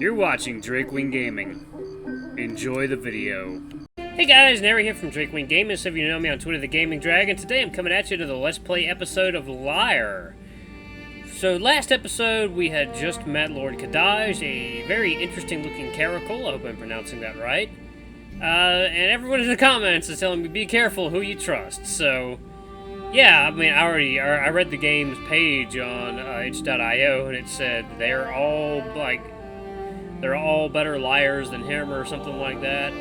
You're watching Deepening Gaming. Enjoy the video. Hey guys, Nary here from Deepening Gaming. Some of you know me on Twitter, the Gaming Dragon. Today I'm coming at you to the Let's Play episode of Lyre. So last episode we had just met Lord Kadaj, a very interesting looking caracal. I hope I'm pronouncing that right. And everyone in the comments is telling me be careful who you trust. So yeah, I mean, I read the game's page on itch.io and it said they're all better liars than him or something like that.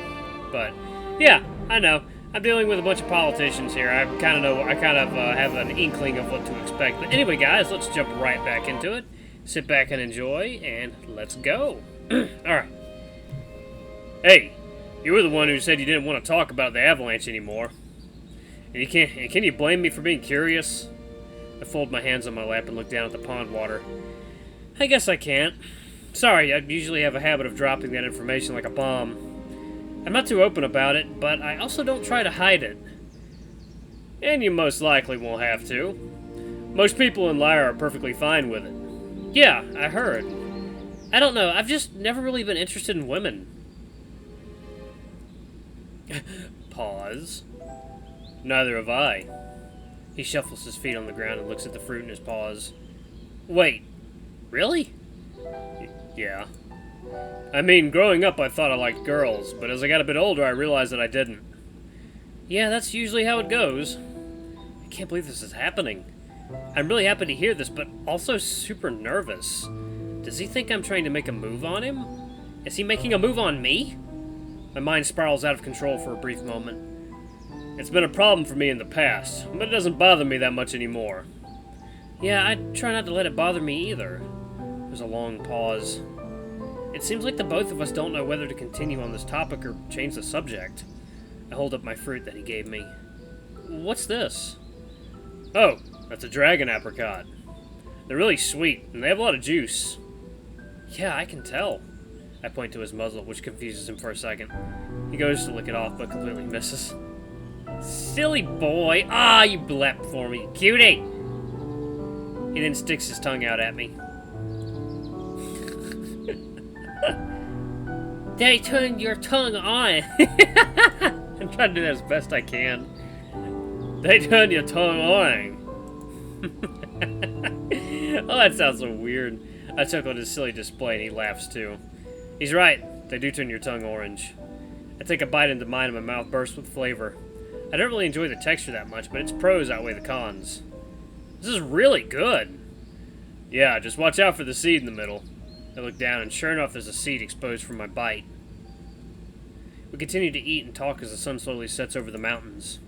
But yeah, I know. I'm dealing with a bunch of politicians here. I kind of have an inkling of what to expect. But anyway, guys, let's jump right back into it. Sit back and enjoy, and let's go. All right. Hey, you were the one who said you didn't want to talk about the avalanche anymore. And can you blame me for being curious? I fold my hands on my lap and look down at the pond water. I guess I can't. Sorry, I usually have a habit of dropping that information like a bomb. I'm not too open about it, but I also don't try to hide it. And you most likely won't have to. Most people in Lyre are perfectly fine with it. Yeah, I heard. I don't know, I've just never really been interested in women. Pause. Neither have I. He shuffles his feet on the ground and looks at the fruit in his paws. Wait, really? Yeah. I mean, growing up I thought I liked girls, but as I got a bit older I realized that I didn't. Yeah, that's usually how it goes. I can't believe this is happening. I'm really happy to hear this, but also super nervous. Does he think I'm trying to make a move on him? Is he making a move on me? My mind spirals out of control for a brief moment. It's been a problem for me in the past, but it doesn't bother me that much anymore. Yeah, I try not to let it bother me either. There's a long pause. It seems like the both of us don't know whether to continue on this topic or change the subject. I hold up my fruit that he gave me. What's this? Oh, that's a dragon apricot. They're really sweet, and they have a lot of juice. Yeah, I can tell. I point to his muzzle, which confuses him for a second. He goes to lick it off, but completely misses. Silly boy! Ah, you blept for me, cutie! He then sticks his tongue out at me. They turned your tongue on. I'm trying to do that as best I can. They turned your tongue on. Oh, that sounds so weird. I chuckle at his silly display and he laughs too. He's right. They do turn your tongue orange. I take a bite into mine and my mouth bursts with flavor. I don't really enjoy the texture that much, but its pros outweigh the cons. This is really good. Yeah, just watch out for the seed in the middle. I look down, and sure enough, there's a seed exposed from my bite. We continue to eat and talk as the sun slowly sets over the mountains.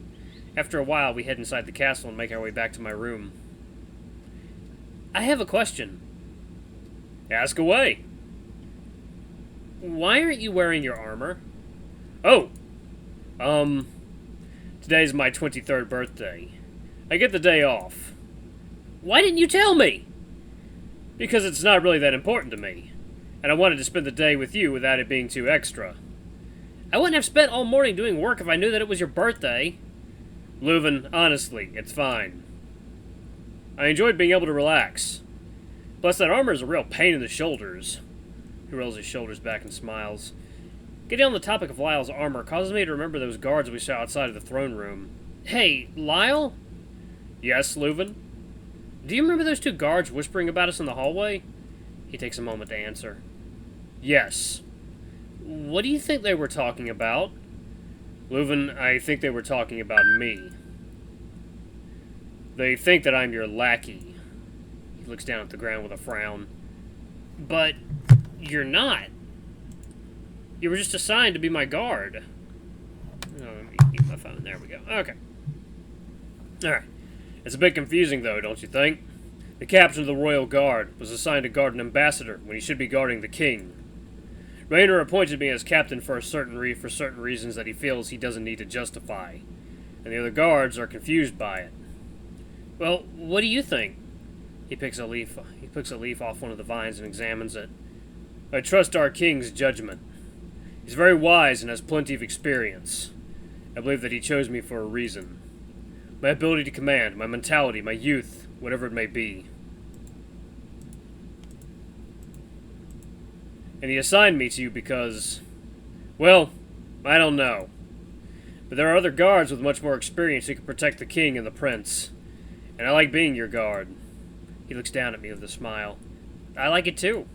After a while, we head inside the castle and make our way back to my room. I have a question. Ask away. Why aren't you wearing your armor? Oh, today's my 23rd birthday. I get the day off. Why didn't you tell me? Because it's not really that important to me, and I wanted to spend the day with you without it being too extra. I wouldn't have spent all morning doing work if I knew that it was your birthday. Luvun, honestly, it's fine. I enjoyed being able to relax. Plus, that armor is a real pain in the shoulders. He rolls his shoulders back and smiles. Getting on the topic of Lyall's armor causes me to remember those guards we saw outside of the throne room. Hey, Lyall? Yes, Luvun? Do you remember those two guards whispering about us in the hallway? He takes a moment to answer. Yes. What do you think they were talking about? Luvun, I think they were talking about me. They think that I'm your lackey. He looks down at the ground with a frown. But you're not. You were just assigned to be my guard. Oh, let me keep my phone. There we go. Okay. Alright. It's a bit confusing, though, don't you think? The captain of the Royal Guard was assigned to guard an ambassador when he should be guarding the king. Raynor appointed me as captain for certain reasons that he feels he doesn't need to justify, and the other guards are confused by it. Well, what do you think? He picks a leaf off one of the vines and examines it. I trust our king's judgment. He's very wise and has plenty of experience. I believe that he chose me for a reason. My ability to command, my mentality, my youth, whatever it may be. And he assigned me to you because, well, I don't know. But there are other guards with much more experience who can protect the king and the prince. And I like being your guard. He looks down at me with a smile. I like it too.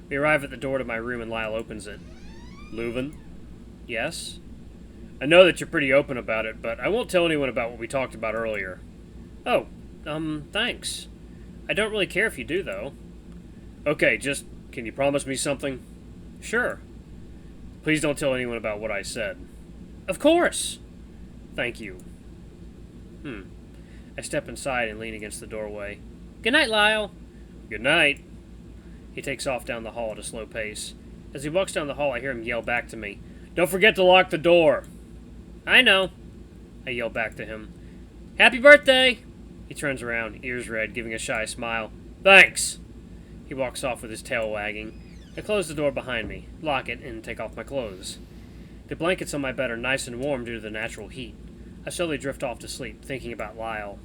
We arrive at the door to my room and Lyall opens it. Luvun? Yes? I know that you're pretty open about it, but I won't tell anyone about what we talked about earlier. Oh, thanks. I don't really care if you do, though. Okay, just, can you promise me something? Sure. Please don't tell anyone about what I said. Of course! Thank you. I step inside and lean against the doorway. Good night, Lyall. Good night. He takes off down the hall at a slow pace. As he walks down the hall, I hear him yell back to me. Don't forget to lock the door. I know. I yell back to him. Happy birthday! He turns around, ears red, giving a shy smile. Thanks! He walks off with his tail wagging. I close the door behind me, lock it, and take off my clothes. The blankets on my bed are nice and warm due to the natural heat. I slowly drift off to sleep, thinking about Lyall.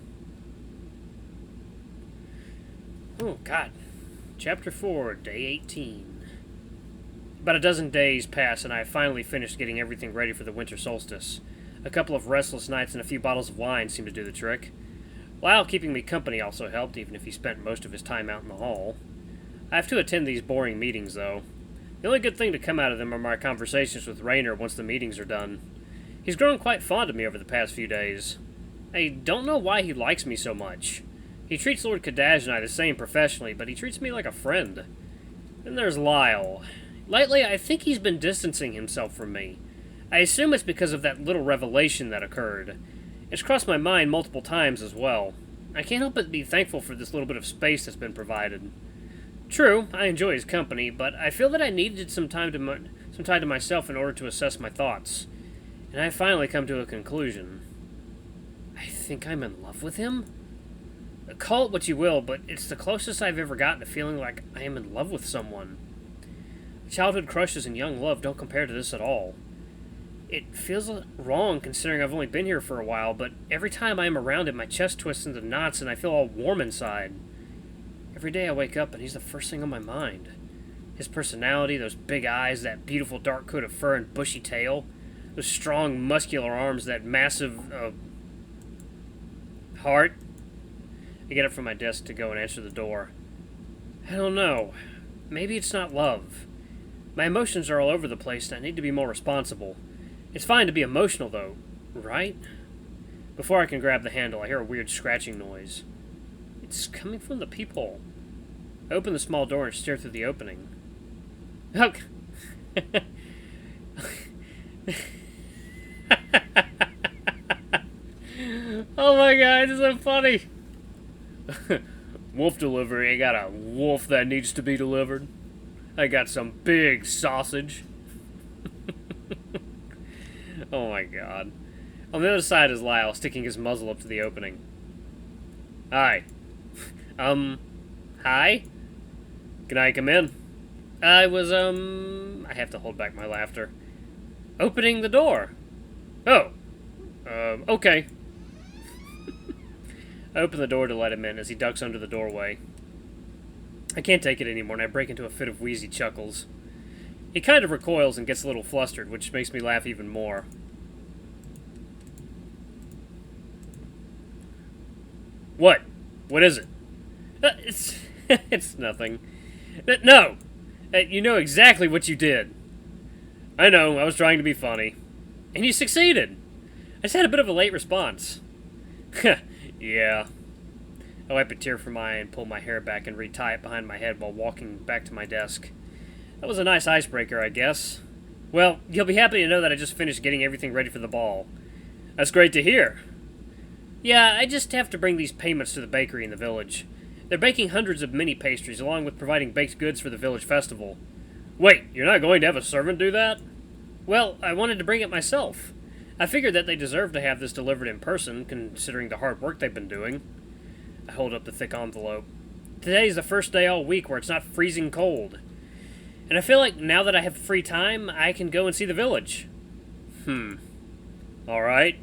Oh, God. Chapter 4, Day 18. About a dozen days pass, and I have finally finished getting everything ready for the winter solstice. A couple of restless nights and a few bottles of wine seemed to do the trick. Lyall keeping me company also helped, even if he spent most of his time out in the hall. I have to attend these boring meetings, though. The only good thing to come out of them are my conversations with Raynor once the meetings are done. He's grown quite fond of me over the past few days. I don't know why he likes me so much. He treats Lord Kadash and I the same professionally, but he treats me like a friend. Then there's Lyall. Lately, I think he's been distancing himself from me. I assume it's because of that little revelation that occurred. It's crossed my mind multiple times as well. I can't help but be thankful for this little bit of space that's been provided. True, I enjoy his company, but I feel that I needed some time to myself in order to assess my thoughts. And I've finally come to a conclusion. I think I'm in love with him? Call it what you will, but it's the closest I've ever gotten to feeling like I am in love with someone. Childhood crushes and young love don't compare to this at all. It feels wrong considering I've only been here for a while, but every time I am around him, my chest twists into knots and I feel all warm inside. Every day I wake up and he's the first thing on my mind. His personality, those big eyes, that beautiful dark coat of fur and bushy tail, those strong, muscular arms, that massive, heart. I get up from my desk to go and answer the door. I don't know. Maybe it's not love. My emotions are all over the place and I need to be more responsible. It's fine to be emotional, though, right? Before I can grab the handle, I hear a weird scratching noise. It's coming from the peephole. I open the small door and stare through the opening. Oh! Oh my god, this is so funny! Wolf delivery. I got a wolf that needs to be delivered. I got some big sausage. Oh my god. On the other side is Lyall, sticking his muzzle up to the opening. Hi. Hi? Can I come in? I was, I have to hold back my laughter. Opening the door. Oh. Okay. I open the door to let him in as he ducks under the doorway. I can't take it anymore and I break into a fit of wheezy chuckles. He kind of recoils and gets a little flustered, which makes me laugh even more. What? What is it? It's nothing. No! You know exactly what you did. I know, I was trying to be funny. And you succeeded! I just had a bit of a late response. Yeah. I wipe a tear from my eye and pull my hair back and retie it behind my head while walking back to my desk. That was a nice icebreaker, I guess. Well, you'll be happy to know that I just finished getting everything ready for the ball. That's great to hear. Yeah, I just have to bring these payments to the bakery in the village. They're baking hundreds of mini pastries along with providing baked goods for the village festival. Wait, you're not going to have a servant do that? Well, I wanted to bring it myself. I figured that they deserve to have this delivered in person, considering the hard work they've been doing. I hold up the thick envelope. Today's the first day all week where it's not freezing cold. And I feel like now that I have free time, I can go and see the village. Alright.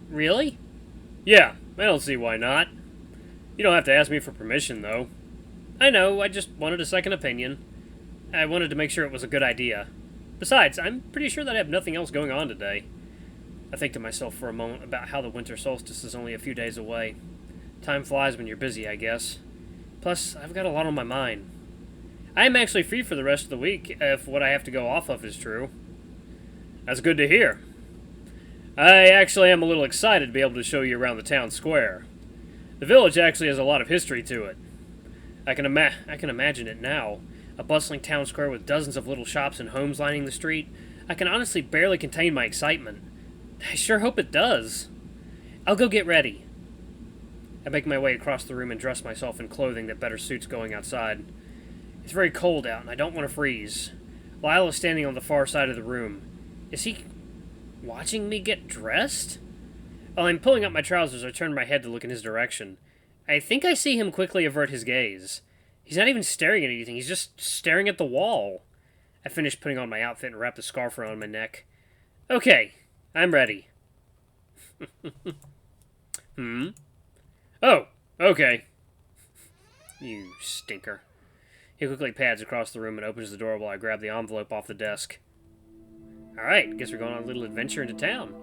Really? Yeah, I don't see why not. You don't have to ask me for permission, though. I know, I just wanted a second opinion. I wanted to make sure it was a good idea. Besides, I'm pretty sure that I have nothing else going on today. I think to myself for a moment about how the winter solstice is only a few days away. Time flies when you're busy, I guess. Plus, I've got a lot on my mind. I am actually free for the rest of the week, if what I have to go off of is true. That's good to hear. I actually am a little excited to be able to show you around the town square. The village actually has a lot of history to it. I can imagine it now. A bustling town square with dozens of little shops and homes lining the street. I can honestly barely contain my excitement. I sure hope it does. I'll go get ready. I make my way across the room and dress myself in clothing that better suits going outside. It's very cold out and I don't want to freeze. Lyall is standing on the far side of the room. Is he watching me get dressed? While I'm pulling up my trousers, I turn my head to look in his direction. I think I see him quickly avert his gaze. He's not even staring at anything, he's just staring at the wall. I finish putting on my outfit and wrap the scarf around my neck. Okay, I'm ready. Oh, okay. You stinker. He quickly pads across the room and opens the door while I grab the envelope off the desk. Alright, guess we're going on a little adventure into town.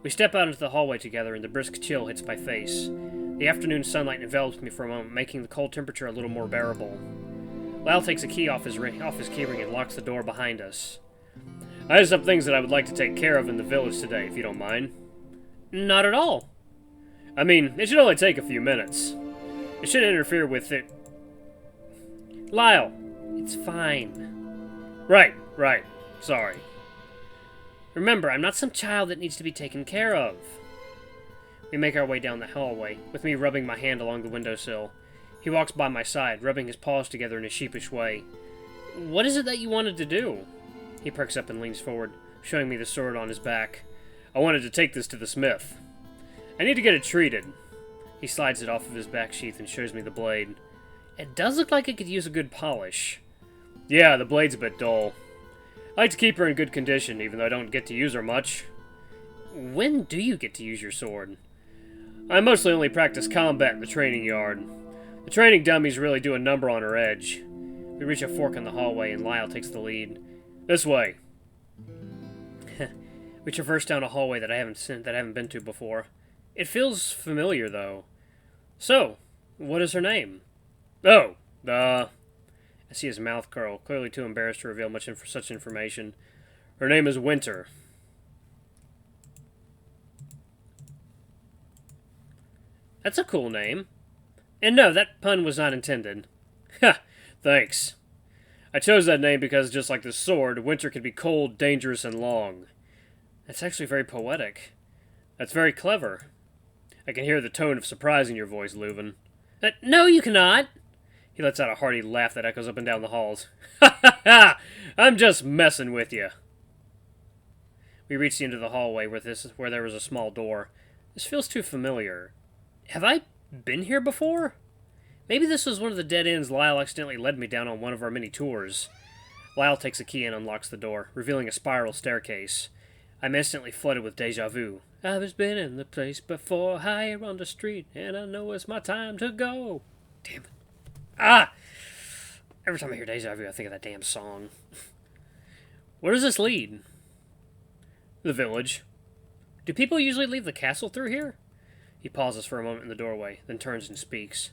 We step out into the hallway together and the brisk chill hits my face. The afternoon sunlight envelops me for a moment, making the cold temperature a little more bearable. Lyall takes a key off his keyring and locks the door behind us. I have some things that I would like to take care of in the village today, if you don't mind. Not at all. I mean, it should only take a few minutes. It shouldn't interfere with it. Lyall, it's fine. Right. Sorry. Remember, I'm not some child that needs to be taken care of. We make our way down the hallway, with me rubbing my hand along the windowsill. He walks by my side, rubbing his paws together in a sheepish way. What is it that you wanted to do? He perks up and leans forward, showing me the sword on his back. I wanted to take this to the smith. I need to get it treated. He slides it off of his back sheath and shows me the blade. It does look like it could use a good polish. Yeah, the blade's a bit dull. I like to keep her in good condition, even though I don't get to use her much. When do you get to use your sword? I mostly only practice combat in the training yard. The training dummies really do a number on her edge. We reach a fork in the hallway and Lyall takes the lead. This way. We traverse down a hallway that I haven't been to before. It feels familiar, though. So, what is her name? Oh, I see his mouth curl, clearly too embarrassed to reveal such information. Her name is Winter. That's a cool name. And no, that pun was not intended. Ha! Thanks. I chose that name because, just like the sword, Winter can be cold, dangerous, and long. That's actually very poetic. That's very clever. I can hear the tone of surprise in your voice, Luvun. No, you cannot! He lets out a hearty laugh that echoes up and down the halls. Ha ha ha! I'm just messing with you. We reach the end of the hallway where there was a small door. This feels too familiar. Have I been here before? Maybe this was one of the dead ends Lyall accidentally led me down on one of our many tours. Lyall takes a key and unlocks the door, revealing a spiral staircase. I'm instantly flooded with deja vu. I've been in the place before, higher on the street, and I know it's my time to go. Damn it. Ah! Every time I hear deja vu, I think of that damn song. Where does this lead? The village. Do people usually leave the castle through here? He pauses for a moment in the doorway, then turns and speaks.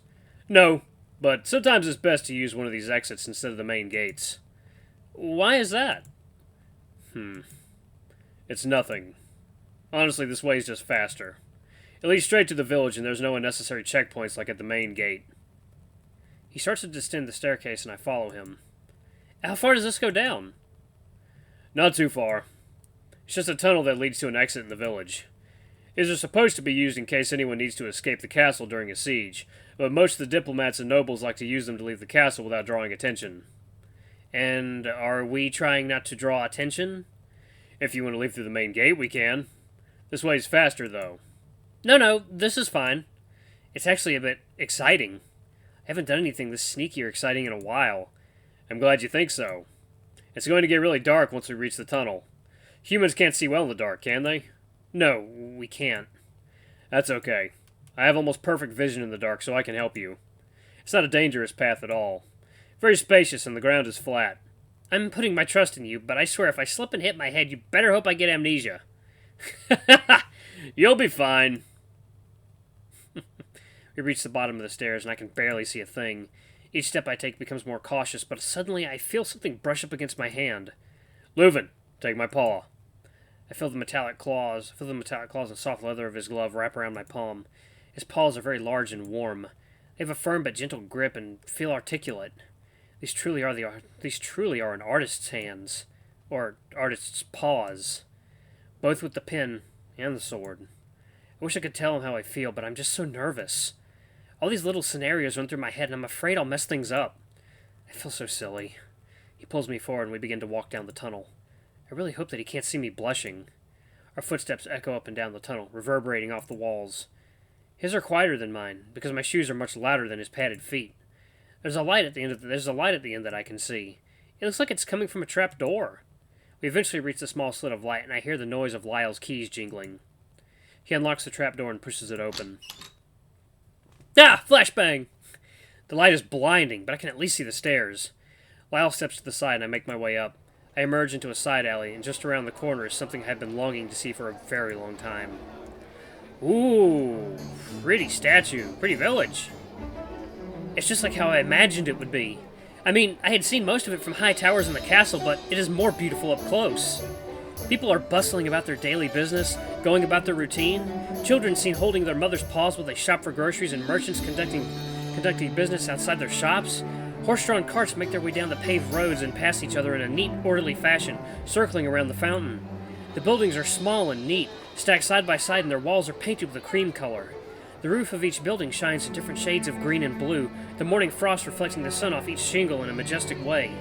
No, but sometimes it's best to use one of these exits instead of the main gates. Why is that? It's nothing. Honestly, this way is just faster. It leads straight to the village, and there's no unnecessary checkpoints like at the main gate. He starts to descend the staircase, and I follow him. How far does this go down? Not too far. It's just a tunnel that leads to an exit in the village. These are supposed to be used in case anyone needs to escape the castle during a siege, but most of the diplomats and nobles like to use them to leave the castle without drawing attention. And are we trying not to draw attention? If you want to leave through the main gate, we can. This way's faster, though. No, this is fine. It's actually a bit exciting. I haven't done anything this sneaky or exciting in a while. I'm glad you think so. It's going to get really dark once we reach the tunnel. Humans can't see well in the dark, can they? No, we can't. That's okay. I have almost perfect vision in the dark, so I can help you. It's not a dangerous path at all. Very spacious, and the ground is flat. I'm putting my trust in you, but I swear if I slip and hit my head, you better hope I get amnesia. You'll be fine. We reach the bottom of the stairs, and I can barely see a thing. Each step I take becomes more cautious, but suddenly I feel something brush up against my hand. Luvun, take my paw. I feel the metallic claws and soft leather of his glove wrap around my palm. His paws are very large and warm. They have a firm but gentle grip and feel articulate. These truly are an artist's hands, or artist's paws, both with the pen and the sword. I wish I could tell him how I feel, but I'm just so nervous. All these little scenarios run through my head, and I'm afraid I'll mess things up. I feel so silly. He pulls me forward, and we begin to walk down the tunnel. I really hope that he can't see me blushing. Our footsteps echo up and down the tunnel, reverberating off the walls. His are quieter than mine, because my shoes are much louder than his padded feet. There's a light at the end that I can see. It looks like it's coming from a trap door. We eventually reach the small slit of light, and I hear the noise of Lyall's keys jingling. He unlocks the trap door and pushes it open. Ah! Flashbang! The light is blinding, but I can at least see the stairs. Lyall steps to the side, and I make my way up. I emerge into a side alley, and just around the corner is something I've been longing to see for a very long time. Ooh, pretty statue, pretty village. It's just like how I imagined it would be. I mean, I had seen most of it from high towers in the castle, but it is more beautiful up close. People are bustling about their daily business, going about their routine. Children seen holding their mother's paws while they shop for groceries, and merchants conducting business outside their shops. Horse-drawn carts make their way down the paved roads and pass each other in a neat, orderly fashion, circling around the fountain. The buildings are small and neat, stacked side by side, and their walls are painted with a cream color. The roof of each building shines in different shades of green and blue, the morning frost reflecting the sun off each shingle in a majestic way.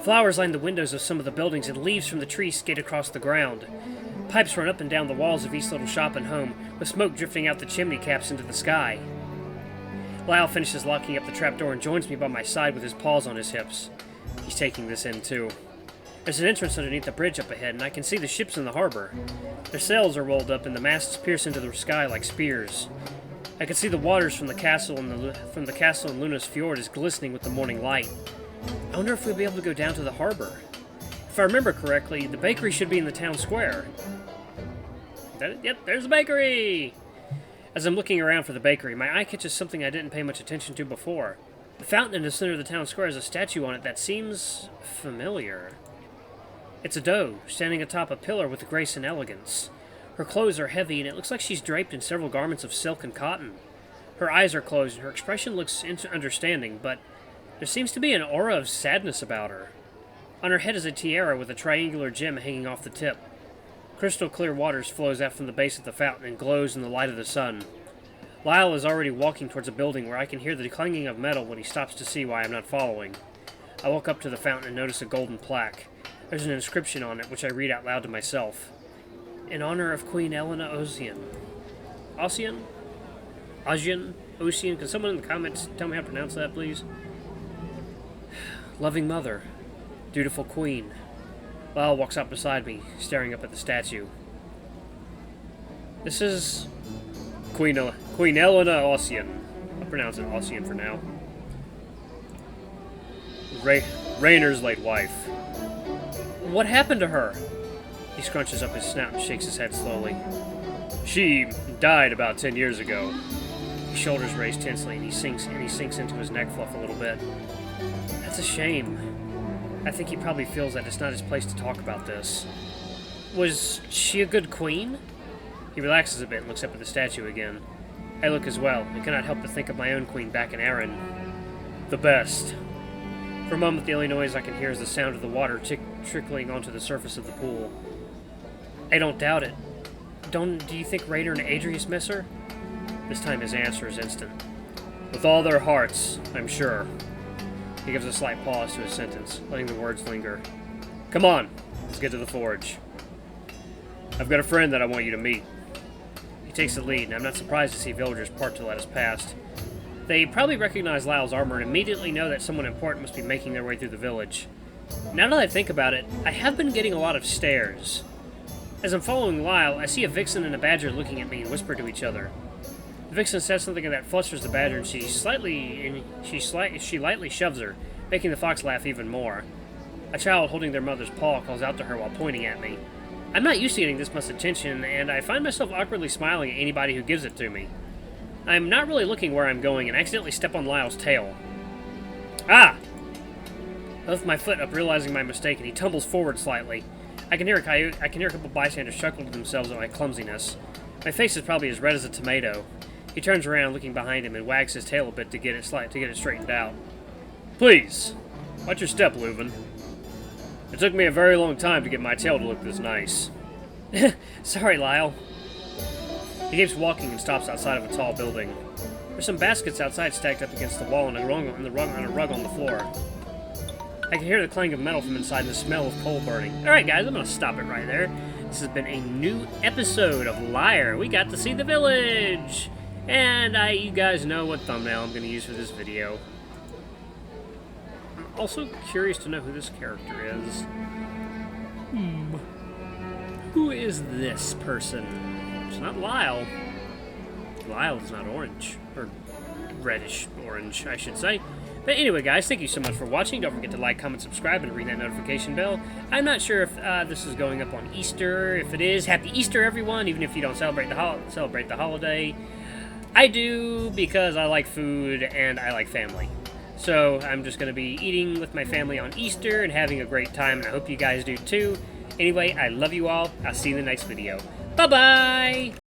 Flowers line the windows of some of the buildings, and leaves from the trees skate across the ground. Pipes run up and down the walls of each little shop and home, with smoke drifting out the chimney caps into the sky. Lyall finishes locking up the trapdoor and joins me by my side with his paws on his hips. He's taking this in, too. There's an entrance underneath the bridge up ahead, and I can see the ships in the harbor. Their sails are rolled up, and the masts pierce into the sky like spears. I can see the waters from the castle and Luna's fjord is glistening with the morning light. I wonder if we'll be able to go down to the harbor. If I remember correctly, the bakery should be in the town square. Yep, there's the bakery! As I'm looking around for the bakery, my eye catches something I didn't pay much attention to before. The fountain in the center of the town square has a statue on it that seems familiar. It's a doe, standing atop a pillar with grace and elegance. Her clothes are heavy, and it looks like she's draped in several garments of silk and cotton. Her eyes are closed, and her expression looks understanding, but there seems to be an aura of sadness about her. On her head is a tiara with a triangular gem hanging off the tip. Crystal clear waters flows out from the base of the fountain and glows in the light of the sun. Lyall is already walking towards a building where I can hear the clanging of metal when he stops to see why I'm not following. I walk up to the fountain and notice a golden plaque. There's an inscription on it, which I read out loud to myself. In honor of Queen Elena Ocean. Ocean? Ocean? Can someone in the comments tell me how to pronounce that, please? Loving Mother. Dutiful Queen. Lyall walks up beside me, staring up at the statue. This is Queen Elena Ocean. I'll pronounce it Ocean for now. Rainer's late wife. What happened to her? He scrunches up his snout and shakes his head slowly. She died about 10 years ago. His shoulders raise tensely, and he sinks into his neck fluff a little bit. That's a shame. I think he probably feels that it's not his place to talk about this. Was she a good queen? He relaxes a bit and looks up at the statue again. I look as well, and cannot help but think of my own queen back in Erin. The best. For a moment, the only noise I can hear is the sound of the water trickling onto the surface of the pool. I don't doubt it. Do you think Rainer and Adrius miss her? This time his answer is instant. With all their hearts, I'm sure. He gives a slight pause to his sentence, letting the words linger. Come on, let's get to the forge. I've got a friend that I want you to meet. He takes the lead, and I'm not surprised to see villagers part to let us past. They probably recognize Lyall's armor and immediately know that someone important must be making their way through the village. Now that I think about it, I have been getting a lot of stares. As I'm following Lyall, I see a vixen and a badger looking at me and whisper to each other. The The vixen says something that flusters the badger, and she lightly shoves her, making the fox laugh even more. A child holding their mother's paw calls out to her while pointing at me. I'm not used to getting this much attention, and I find myself awkwardly smiling at anybody who gives it to me. I'm not really looking where I'm going and accidentally step on Lyall's tail. Ah! I lift my foot up, realizing my mistake, and he tumbles forward slightly. I can hear a couple bystanders chuckle to themselves at my clumsiness. My face is probably as red as a tomato. He turns around, looking behind him, and wags his tail a bit to get it straightened out. Please, watch your step, Luvun. It took me a very long time to get my tail to look this nice. Sorry, Lyall. He keeps walking and stops outside of a tall building. There's some baskets outside stacked up against the wall and a rug on the floor. I can hear the clang of metal from inside and the smell of coal burning. Alright guys, I'm going to stop it right there. This has been a new episode of Lyre. We got to see the village! And you guys know what thumbnail I'm going to use for this video. I'm also curious to know who this character is. Who is this person? It's not Lyall. Lyall is not orange. Or reddish orange, I should say. But anyway, guys, thank you so much for watching. Don't forget to like, comment, subscribe, and ring that notification bell. I'm not sure if this is going up on Easter. If it is, Happy Easter, everyone, even if you don't celebrate the holiday. I do because I like food and I like family. So I'm just going to be eating with my family on Easter and having a great time, and I hope you guys do too. Anyway, I love you all. I'll see you in the next video. Bye-bye!